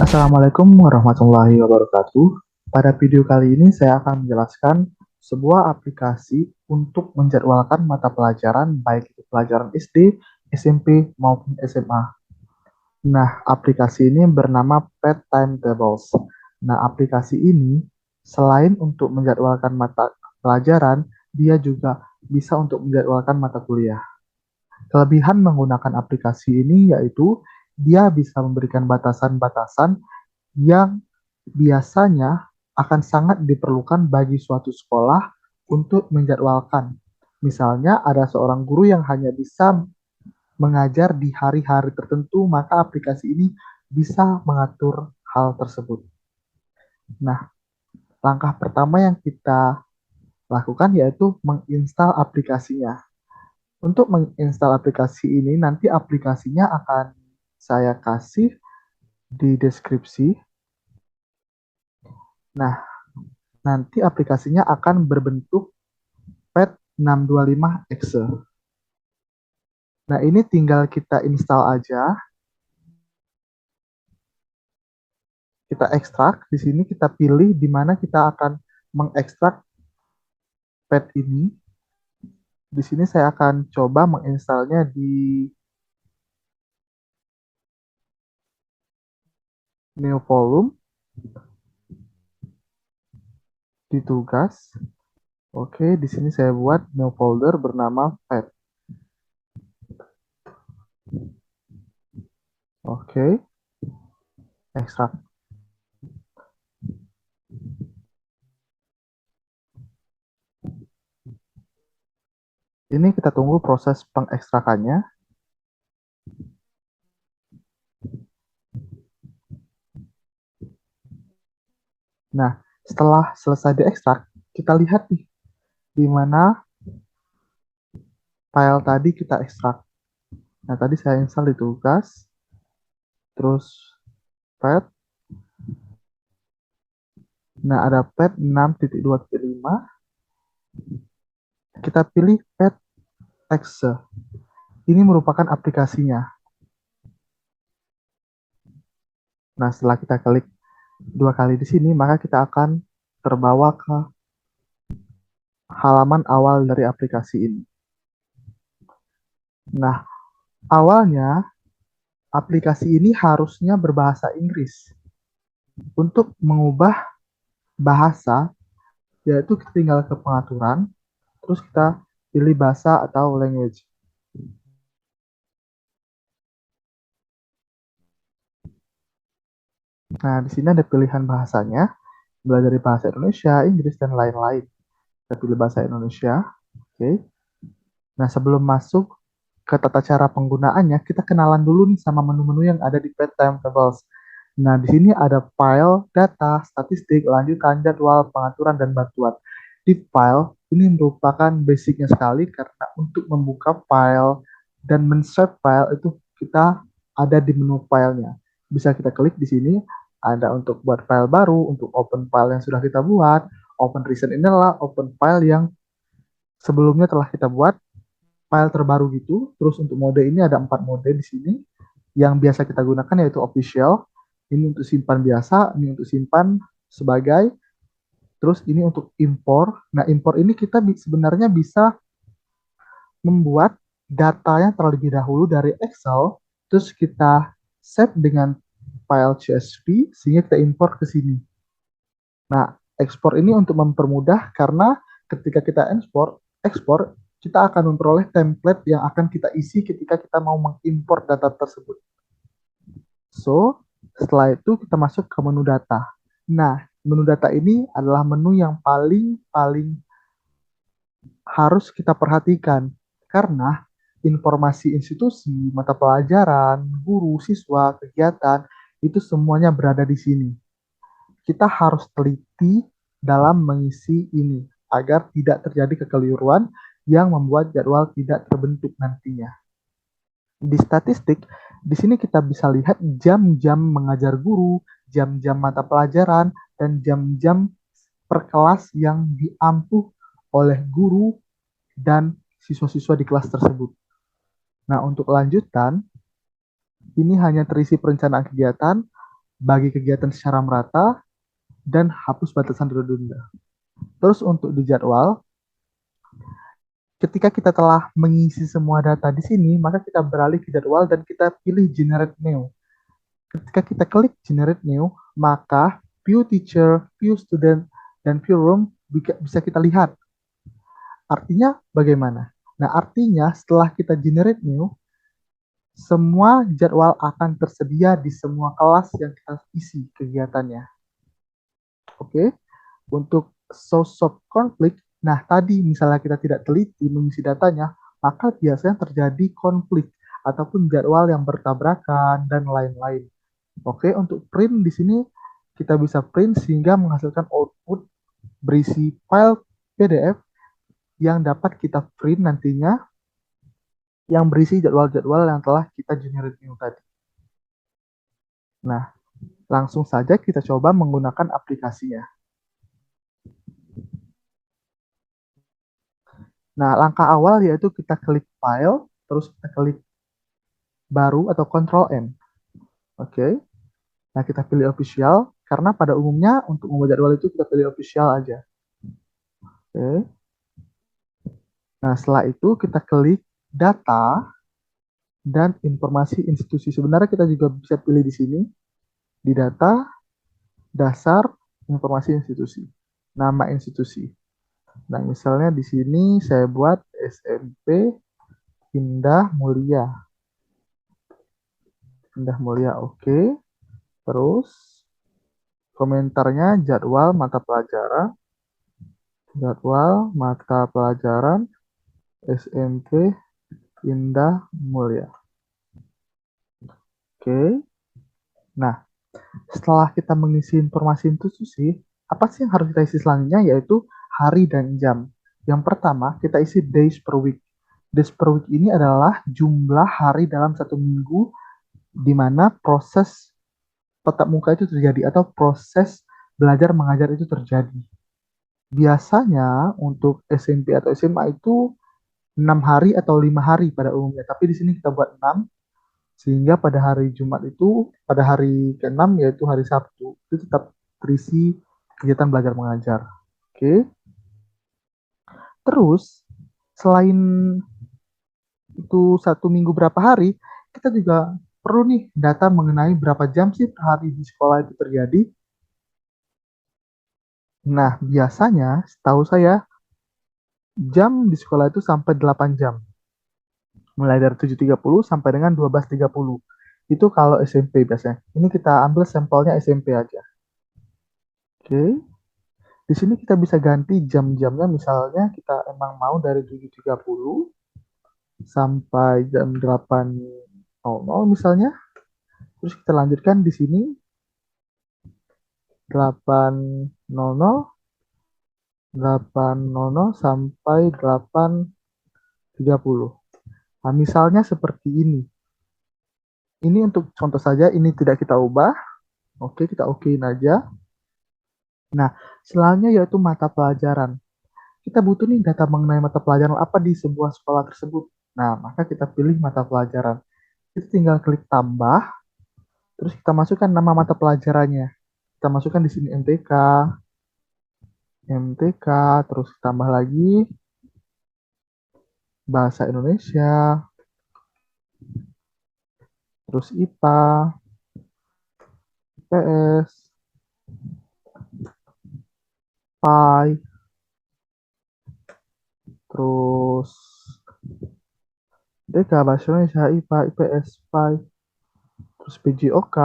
Assalamualaikum warahmatullahi wabarakatuh. Pada video kali ini saya akan menjelaskan sebuah aplikasi untuk menjadwalkan mata pelajaran baik itu pelajaran SD, SMP, maupun SMA. Nah, aplikasi ini bernama Pet Timetables. Nah, aplikasi ini selain untuk menjadwalkan mata pelajaran, dia juga bisa untuk menjadwalkan mata kuliah. Kelebihan menggunakan aplikasi ini yaitu dia bisa memberikan batasan-batasan yang biasanya akan sangat diperlukan bagi suatu sekolah untuk menjadwalkan. Misalnya, ada seorang guru yang hanya bisa mengajar di hari-hari tertentu, maka aplikasi ini bisa mengatur hal tersebut. Nah, langkah pertama yang kita lakukan yaitu menginstal aplikasinya. Untuk menginstal aplikasi ini, nanti aplikasinya akan saya kasih di deskripsi. Nah, nanti aplikasinya akan berbentuk Pet625exe. Nah, ini tinggal kita install aja. Kita ekstrak. Di sini kita pilih di mana kita akan mengekstrak pet ini. Di sini saya akan coba menginstalnya di new volume, di tugas. Oke, di sini saya buat new folder bernama pet. Oke, ekstrak. Ini kita tunggu proses pengekstrakannya. Nah, setelah selesai diekstrak, kita lihat nih di mana file tadi kita ekstrak. Nah, tadi saya install di tugas, terus pet. Nah, ada pet 6.2.5. Kita pilih pet exe. Ini merupakan aplikasinya. Nah, setelah kita klik 2 kali di sini, maka kita akan terbawa ke halaman awal dari aplikasi ini. Nah, awalnya aplikasi ini harusnya berbahasa Inggris. Untuk mengubah bahasa, yaitu kita tinggal ke pengaturan, terus kita pilih bahasa atau language. Nah, di sini ada pilihan bahasanya, mulai dari bahasa Indonesia, Inggris, dan lain-lain. Kita pilih bahasa Indonesia. Oke. Nah, sebelum masuk ke tata cara penggunaannya, kita kenalan dulu nih sama menu-menu yang ada di Pet Timetables. Nah, di sini ada file, data, statistik, lanjutan, jadwal, pengaturan, dan bantuan. Di file, ini merupakan basicnya sekali karena untuk membuka file dan men-save file itu kita ada di menu filenya. Bisa kita klik di sini, ada untuk buat file baru, untuk open file yang sudah kita buat, open recent ini adalah open file yang sebelumnya telah kita buat, file terbaru gitu. Terus untuk mode ini ada 4 mode di sini. Yang biasa kita gunakan yaitu official. Ini untuk simpan biasa, ini untuk simpan sebagai. Terus ini untuk import. Nah, import ini kita sebenarnya bisa membuat datanya terlebih dahulu dari Excel, terus kita save dengan file CSV sehingga kita import ke sini. Nah, ekspor ini untuk mempermudah karena ketika kita ekspor, kita akan memperoleh template yang akan kita isi ketika kita mau mengimport data tersebut. So, setelah itu kita masuk ke menu data. Nah, menu data ini adalah menu yang paling harus kita perhatikan karena informasi institusi, mata pelajaran, guru, siswa, kegiatan, itu semuanya berada di sini. Kita harus teliti dalam mengisi ini agar tidak terjadi kekeliruan yang membuat jadwal tidak terbentuk nantinya. Di statistik, di sini kita bisa lihat jam-jam mengajar guru, jam-jam mata pelajaran, dan jam-jam per kelas yang diampuh oleh guru dan siswa-siswa di kelas tersebut. Nah, untuk lanjutan, ini hanya terisi perencanaan kegiatan, bagi kegiatan secara merata, dan hapus batasan tertunda. Terus untuk di jadwal, ketika kita telah mengisi semua data di sini, maka kita beralih ke jadwal dan kita pilih generate new. Ketika kita klik generate new, maka view teacher, view student, dan view room bisa kita lihat. Artinya bagaimana? Nah, artinya setelah kita generate new, semua jadwal akan tersedia di semua kelas yang kita isi kegiatannya. Oke, untuk source of conflict, nah tadi misalnya kita tidak teliti mengisi datanya, maka biasanya terjadi konflik ataupun jadwal yang bertabrakan dan lain-lain. Oke, untuk print di sini kita bisa print sehingga menghasilkan output berisi file PDF yang dapat kita print nantinya yang berisi jadwal-jadwal yang telah kita generate new tadi. Nah, langsung saja kita coba menggunakan aplikasinya. Nah, langkah awal yaitu kita klik file, terus kita klik baru atau Ctrl N. Oke. Nah, kita pilih official karena pada umumnya untuk membuat jadwal itu kita pilih official aja. Oke. Nah, setelah itu kita klik data dan informasi institusi. Sebenarnya kita juga bisa pilih di sini di data, dasar, informasi institusi. Nama institusi. Nah, misalnya di sini saya buat SMP Indah Mulia. Indah Mulia, oke. Terus komentarnya jadwal mata pelajaran SMP Indah Mulia. Oke. Nah, setelah kita mengisi informasi institusi, apa sih yang harus kita isi selanjutnya? Yaitu hari dan jam. Yang pertama, kita isi days per week. Days per week ini adalah jumlah hari dalam satu minggu di mana proses tatap muka itu terjadi atau proses belajar mengajar itu terjadi. Biasanya untuk SMP atau SMA itu 6 hari atau 5 hari pada umumnya, tapi di sini kita buat 6 sehingga pada hari Jumat itu pada hari ke-6 yaitu hari Sabtu itu tetap terisi kegiatan belajar mengajar. Oke. Terus selain itu satu minggu berapa hari, kita juga perlu nih data mengenai berapa jam sih per hari di sekolah itu terjadi. Nah, biasanya setahu saya jam di sekolah itu sampai 8 jam. Mulai dari 7.30 sampai dengan 12.30. Itu kalau SMP biasanya. Ini kita ambil sampelnya SMP aja. Oke. Di sini kita bisa ganti jam-jamnya, misalnya kita emang mau dari 7.30 sampai jam 8.00 misalnya. Terus kita lanjutkan di sini 8.00 sampai 8.30. Nah, misalnya seperti ini. Ini untuk contoh saja, ini tidak kita ubah. Oke, kita okein aja. Nah, selanjutnya yaitu mata pelajaran. Kita butuh nih data mengenai mata pelajaran apa di sebuah sekolah tersebut. Nah, maka kita pilih mata pelajaran. Kita tinggal klik tambah, terus kita masukkan nama mata pelajarannya. Kita masukkan di sini MTK, terus tambah lagi Bahasa Indonesia, terus IPA, IPS, PAI, terus DK, Bahasa Indonesia, IPA, IPS, PAI, terus PJOK,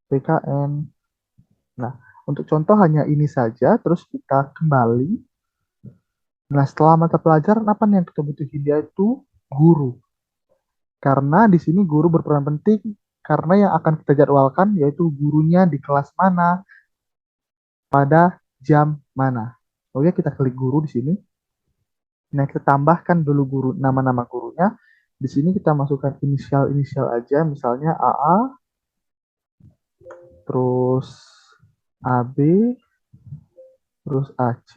PKN. Nah, untuk contoh hanya ini saja, terus kita kembali. Nah, setelah mata pelajaran apa nih yang kita butuhin? Yaitu guru. Karena di sini guru berperan penting karena yang akan kita jadwalkan yaitu gurunya di kelas mana, pada jam mana. Oke, kita klik guru di sini. Nah, kita tambahkan dulu guru nama-nama gurunya. Di sini kita masukkan inisial-inisial aja, misalnya AA, terus AB, terus AC,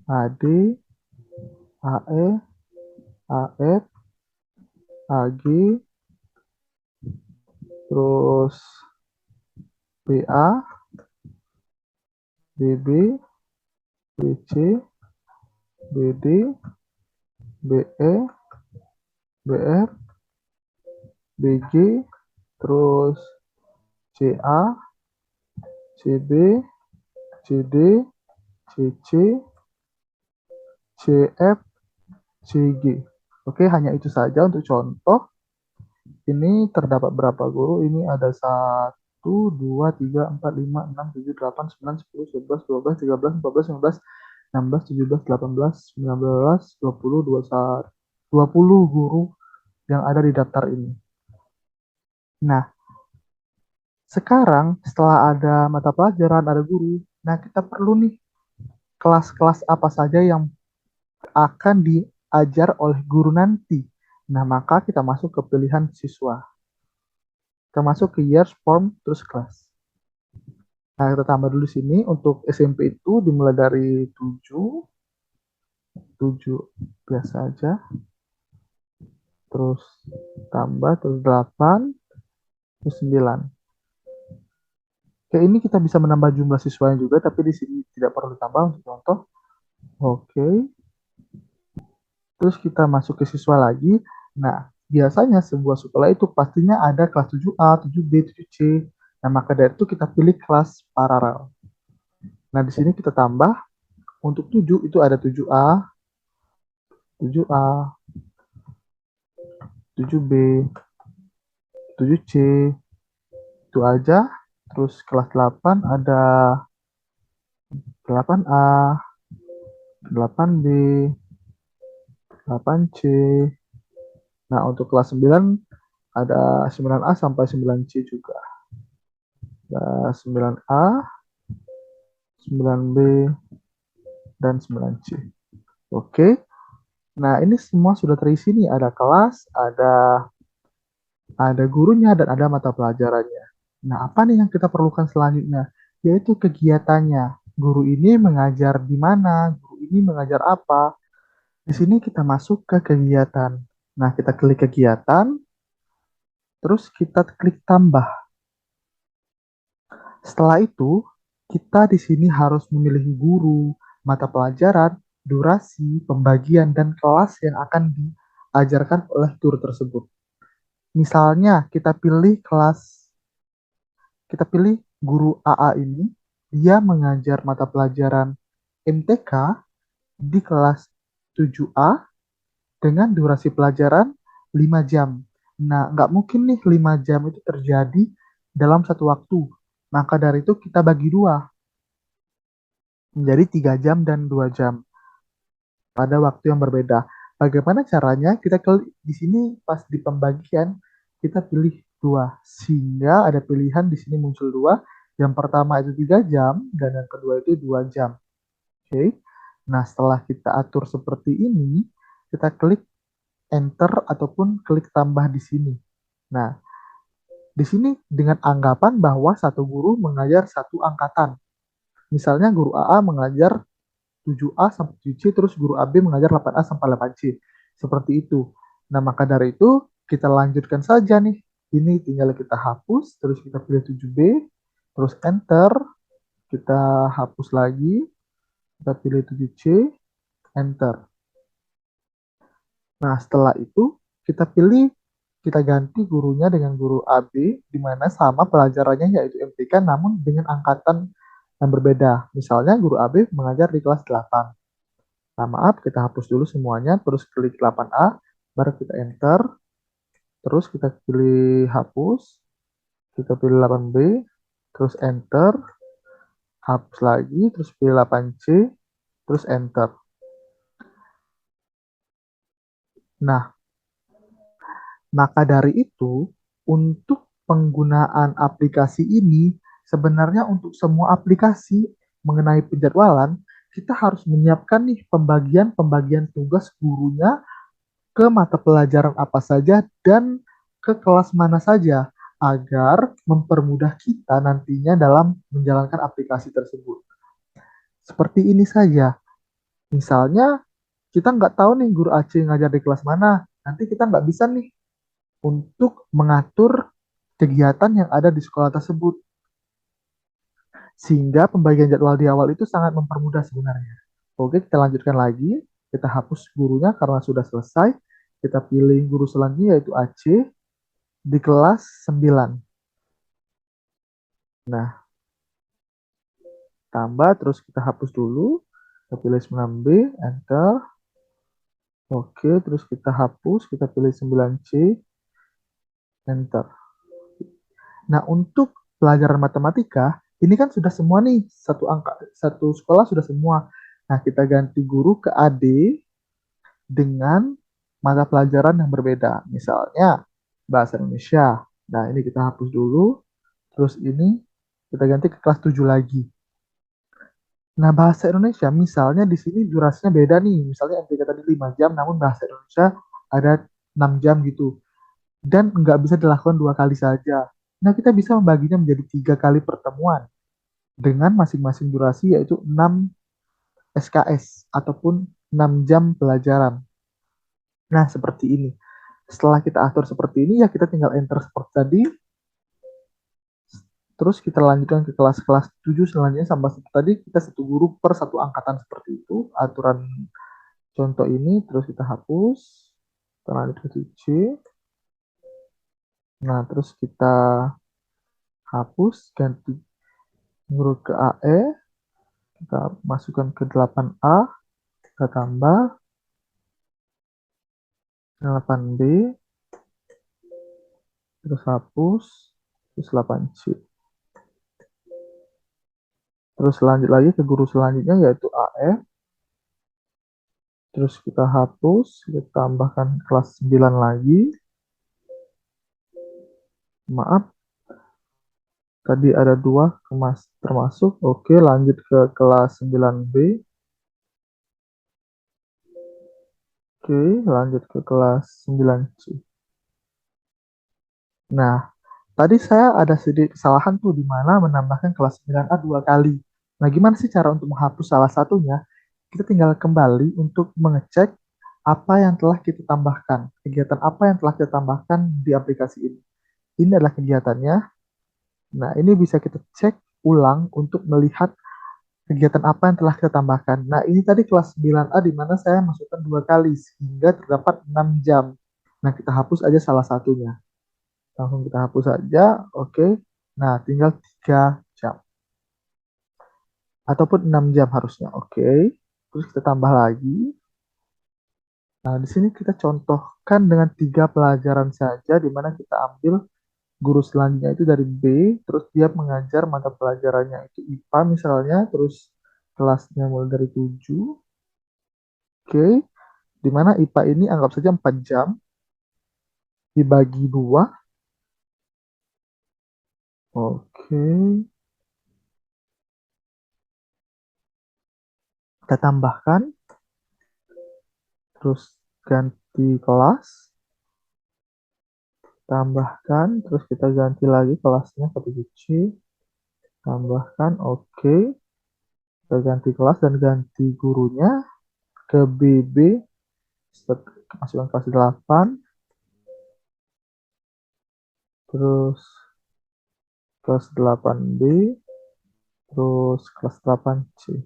AD, AE, AF, AG, terus BA, BB, BC, BD, BE, BR, BG, terus CA, CB, CD, CC, CF, CG. Oke, hanya itu saja untuk contoh. Ini terdapat berapa guru? Ini ada 1, 2, 3, 4, 5, 6, 7, 8, 9, 10, 11, 12, 13, 14, 15, 16, 17, 18, 19, 20 guru yang ada di daftar ini. Sekarang setelah ada mata pelajaran, ada guru, nah kita perlu nih kelas-kelas apa saja yang akan diajar oleh guru nanti. Nah, maka kita masuk ke pilihan siswa. Kita masuk ke years, form, terus kelas. Nah, kita tambah dulu sini. Untuk SMP itu dimulai dari 7, 7 biasa aja. Terus tambah, terus 8, terus 9. Oke, ini kita bisa menambah jumlah siswanya juga, tapi di sini tidak perlu ditambah untuk contoh. Oke. Terus kita masuk ke siswa lagi. Nah, biasanya sebuah sekolah itu pastinya ada kelas 7A, 7B, 7C. Nah, maka dari itu kita pilih kelas paralel. Nah, di sini kita tambah untuk 7 itu ada 7A, 7A, 7B, 7C. Itu aja. Terus kelas 8 ada 8A, 8B, 8C. Nah, untuk kelas 9 ada 9A sampai 9C juga. Ada 9A, 9B, dan 9C. Oke. Nah, ini semua sudah terisi nih. Ada kelas, ada gurunya, dan ada mata pelajarannya. Nah, apa nih yang kita perlukan selanjutnya? Yaitu kegiatannya. Guru ini mengajar di mana? Guru ini mengajar apa? Di sini kita masuk ke kegiatan. Nah, kita klik kegiatan, terus kita klik tambah. Setelah itu, kita di sini harus memilih guru, mata pelajaran, durasi, pembagian, dan kelas yang akan diajarkan oleh guru tersebut. Misalnya, kita pilih guru AA ini, dia mengajar mata pelajaran MTK di kelas 7A dengan durasi pelajaran 5 jam. Nah, nggak mungkin nih 5 jam itu terjadi dalam satu waktu. Maka dari itu kita bagi dua, menjadi 3 jam dan 2 jam pada waktu yang berbeda. Bagaimana caranya? Kita klik di sini pas di pembagian kita pilih dua sehingga ada pilihan di sini muncul dua. Yang pertama itu 3 jam dan yang kedua itu 2 jam. Oke. Nah, setelah kita atur seperti ini, kita klik enter ataupun klik tambah di sini. Nah, di sini dengan anggapan bahwa satu guru mengajar satu angkatan. Misalnya guru AA mengajar 7A sampai 7C, terus guru AB mengajar 8A sampai 8C. Seperti itu. Nah, maka dari itu, kita lanjutkan saja nih. Ini tinggal kita hapus, terus kita pilih 7B, terus enter, kita hapus lagi, kita pilih 7C, enter. Nah, setelah itu, kita ganti gurunya dengan guru AB, di mana sama pelajarannya yaitu MTK, namun dengan angkatan yang berbeda. Misalnya guru AB mengajar di kelas 8. Nah, maaf, kita hapus dulu semuanya, terus klik 8A, baru kita enter, terus kita pilih hapus, kita pilih 8B, terus enter, hapus lagi, terus pilih 8C, terus enter. Nah, maka dari itu, untuk penggunaan aplikasi ini, sebenarnya untuk semua aplikasi mengenai penjadwalan, kita harus menyiapkan nih pembagian tugas gurunya ke mata pelajaran apa saja dan ke kelas mana saja agar mempermudah kita nantinya dalam menjalankan aplikasi tersebut. Seperti ini saja. Misalnya kita nggak tahu nih guru AC ngajar di kelas mana, nanti kita nggak bisa nih untuk mengatur kegiatan yang ada di sekolah tersebut. Sehingga pembagian jadwal di awal itu sangat mempermudah sebenarnya. Oke, kita lanjutkan lagi. Kita hapus gurunya karena sudah selesai. Kita pilih guru selanjutnya yaitu AC di kelas 9. Nah, tambah terus kita hapus dulu. Kita pilih 9B, enter. Oke, terus kita hapus, kita pilih 9C, enter. Nah, untuk pelajaran matematika, ini kan sudah semua nih, satu angka, satu sekolah sudah semua. Nah, kita ganti guru ke AD dengan mata pelajaran yang berbeda. Misalnya, bahasa Indonesia. Nah, ini kita hapus dulu. Terus ini kita ganti ke kelas 7 lagi. Nah, bahasa Indonesia, misalnya di sini durasinya beda nih. Misalnya MTK tadi 5 jam, namun bahasa Indonesia ada 6 jam gitu. Dan nggak bisa dilakukan 2 kali saja. Nah, kita bisa membaginya menjadi 3 kali pertemuan dengan masing-masing durasi yaitu 6 SKS ataupun 6 jam pelajaran. Nah, seperti ini. Setelah kita atur seperti ini, ya kita tinggal enter seperti tadi. Terus kita lanjutkan ke kelas-kelas 7 selanjutnya sama seperti tadi, kita satu guru per satu angkatan seperti itu. Aturan contoh ini, terus kita hapus. Kita lanjut ke C. Nah, terus kita hapus, ganti guru ke AE. Kita masukkan ke 8A, kita tambah 8B, terus hapus, terus 8C. Terus lanjut lagi ke guru selanjutnya yaitu AF. Terus kita hapus, kita tambahkan kelas 9 lagi. Maaf, tadi ada 2 termasuk. Oke, lanjut ke kelas 9B. Oke, lanjut ke kelas 9C. Nah, tadi saya ada sedikit kesalahan tuh di mana menambahkan kelas 9A 2 kali. Nah, gimana sih cara untuk menghapus salah satunya? Kita tinggal kembali untuk mengecek apa yang telah kita tambahkan, kegiatan apa yang telah kita tambahkan di aplikasi ini. Ini adalah kegiatannya. Nah, ini bisa kita cek ulang untuk melihat kegiatan apa yang telah kita tambahkan. Nah, ini tadi kelas 9A di mana saya masukkan 2 kali sehingga terdapat 6 jam. Nah, kita hapus aja salah satunya. Langsung kita hapus saja. Oke. Nah, tinggal 3 jam. Ataupun 6 jam harusnya. Oke. Terus kita tambah lagi. Nah, di sini kita contohkan dengan 3 pelajaran saja, di mana kita ambil guru selanjutnya itu dari B, terus dia mengajar mata pelajarannya itu IPA misalnya, terus kelasnya mulai dari 7. Oke, di mana IPA ini anggap saja 4 jam, dibagi 2. Oke, kita tambahkan, terus ganti kelas, tambahkan, terus kita ganti lagi kelasnya ke 7C, tambahkan, oke, kita ganti kelas dan ganti gurunya ke BB, masukkan kelas 8, terus kelas 8B, terus kelas 8C.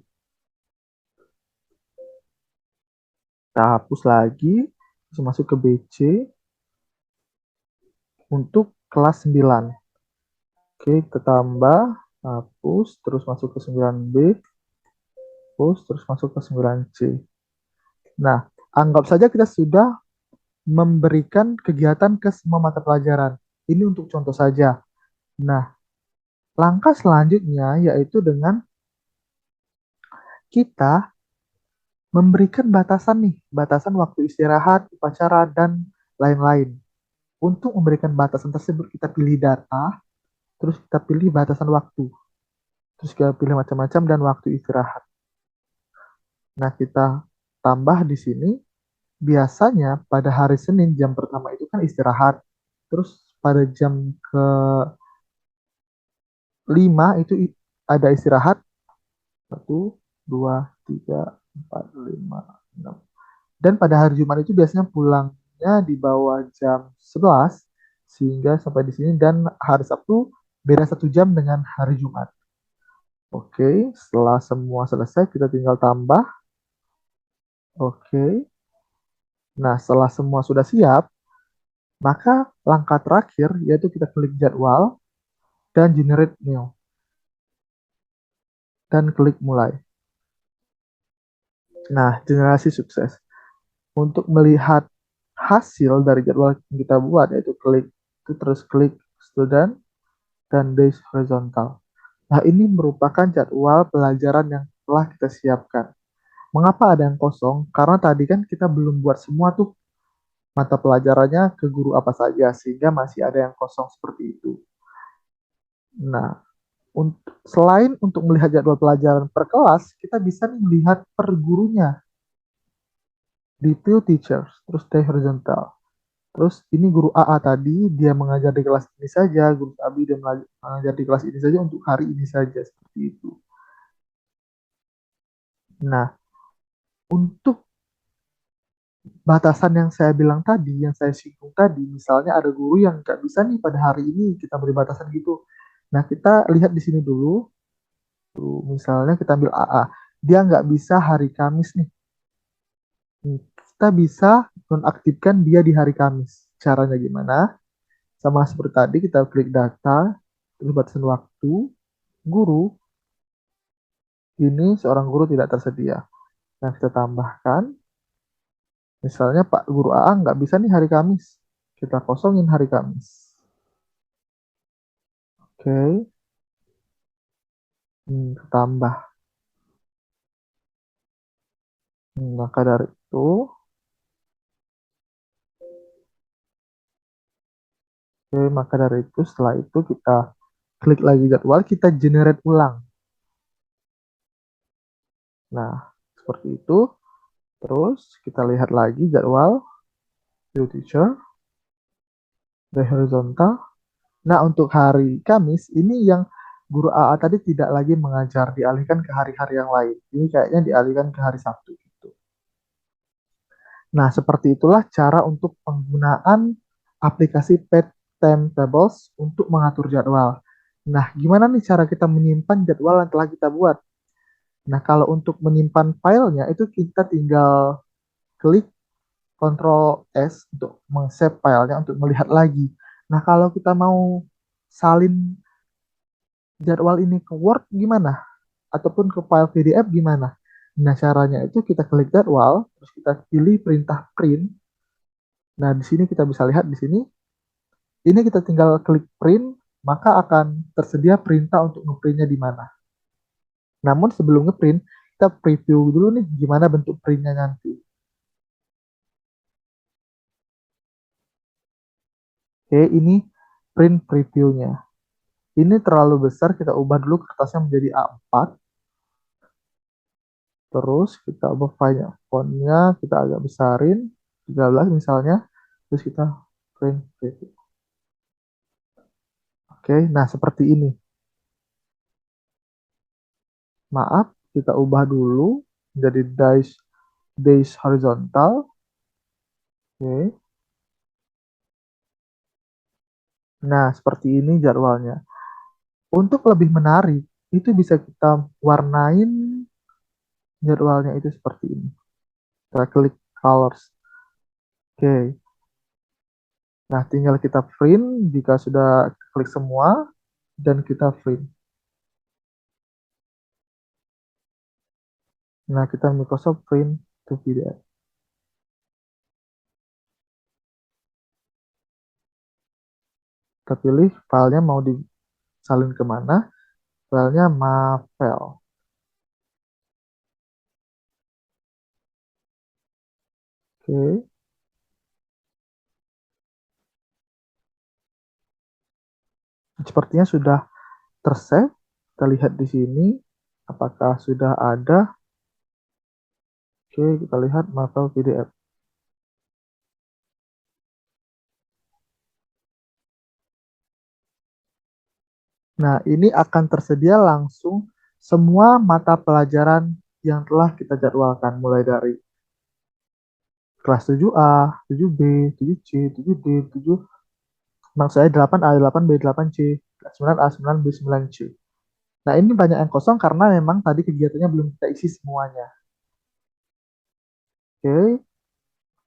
Kita hapus lagi, terus masuk ke BC untuk kelas 9. Oke, kita tambah, hapus, terus masuk ke 9B, hapus, terus masuk ke 9C. Nah, anggap saja kita sudah memberikan kegiatan ke semua mata pelajaran. Ini untuk contoh saja. Nah, langkah selanjutnya yaitu dengan kita memberikan batasan nih, batasan waktu istirahat, upacara, dan lain-lain. Untuk memberikan batasan tersebut, kita pilih data, terus kita pilih batasan waktu, terus kita pilih macam-macam dan waktu istirahat. Nah, kita tambah di sini, biasanya pada hari Senin jam pertama itu kan istirahat, terus pada jam ke-5 itu ada istirahat, 1, 2, 3, 4, 5, 6. Dan pada hari Jumat itu biasanya pulangnya di bawah jam 11. Sehingga sampai di sini dan hari Sabtu beda 1 jam dengan hari Jumat. Oke, setelah semua selesai kita tinggal tambah. Oke, nah setelah semua sudah siap, maka langkah terakhir yaitu kita klik jadwal dan generate new dan klik mulai. Nah, generasi sukses. Untuk melihat hasil dari jadwal yang kita buat yaitu klik itu terus klik student dan days horizontal. Nah, ini merupakan jadwal pelajaran yang telah kita siapkan. Mengapa ada yang kosong? Karena tadi kan kita belum buat semua tuh mata pelajarannya ke guru apa saja, sehingga masih ada yang kosong seperti itu. Nah, selain untuk melihat jadwal pelajaran per kelas, kita bisa nih melihat per gurunya, detail teachers, terus day horizontal. Terus ini guru AA tadi, dia mengajar di kelas ini saja, guru AB dia mengajar di kelas ini saja untuk hari ini saja, seperti itu. Nah, untuk batasan yang saya bilang tadi, yang saya singgung tadi, misalnya ada guru yang nggak bisa nih pada hari ini kita beri batasan gitu. Nah, kita lihat di sini dulu. Misalnya kita ambil AA, dia nggak bisa hari Kamis nih. Kita bisa nonaktifkan dia di hari Kamis. Caranya gimana? Sama seperti tadi, kita klik data, terus batasan waktu, guru, ini seorang guru tidak tersedia. Nah, kita tambahkan, misalnya Pak Guru AA nggak bisa nih hari Kamis. Kita kosongin hari Kamis. Oke, tambah. Maka dari itu, maka dari itu setelah itu kita klik lagi jadwal, kita generate ulang. Nah, seperti itu. Terus kita lihat lagi jadwal view teacher dari horizontal. Nah, untuk hari Kamis ini yang guru AA tadi tidak lagi mengajar, dialihkan ke hari-hari yang lain. Ini kayaknya dialihkan ke hari Sabtu gitu. Nah, seperti itulah cara untuk penggunaan aplikasi Pet Timetables untuk mengatur jadwal. Nah, gimana nih cara kita menyimpan jadwal yang telah kita buat? Nah, kalau untuk menyimpan filenya itu kita tinggal klik Ctrl S untuk meng-save filenya untuk melihat lagi. Nah, kalau kita mau salin jadwal ini ke Word gimana? Ataupun ke file PDF gimana? Nah, caranya itu kita klik jadwal, terus kita pilih perintah print. Nah, di sini kita bisa lihat di sini, ini kita tinggal klik print, maka akan tersedia perintah untuk ngeprintnya di mana. Namun sebelum ngeprint, kita preview dulu nih gimana bentuk printnya nanti. Oke, ini print previewnya. Ini terlalu besar, kita ubah dulu kertasnya menjadi A4. Terus kita ubah fontnya, kita agak besarin, 13 misalnya. Terus kita print preview. Oke, nah seperti ini. Maaf, kita ubah dulu menjadi days horizontal. Oke. Nah, seperti ini jadwalnya. Untuk lebih menarik, itu bisa kita warnain jadwalnya itu seperti ini. Kita klik colors. Oke. Nah, tinggal kita print jika sudah klik semua dan kita print. Nah, kita Microsoft Print to PDF. Kita pilih filenya mau disalin kemana. Filenya Mavel. Oke. Sepertinya sudah tersave. Kita lihat di sini apakah sudah ada. Oke, kita lihat Mavel PDF. Nah, ini akan tersedia langsung semua mata pelajaran yang telah kita jadwalkan, mulai dari kelas 7A, 7B, 7C, 7D, 7 Maksud saya 8A, 8B, 8C, 9A, 9B, 9C. Nah, ini banyak yang kosong karena memang tadi kegiatannya belum kita isi semuanya. Oke,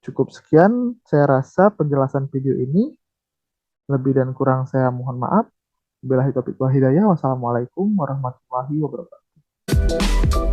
cukup sekian. Saya rasa penjelasan video ini. Lebih dan kurang saya mohon maaf. Billahi taufiq wal hidayah. Wassalamualaikum warahmatullahi wabarakatuh.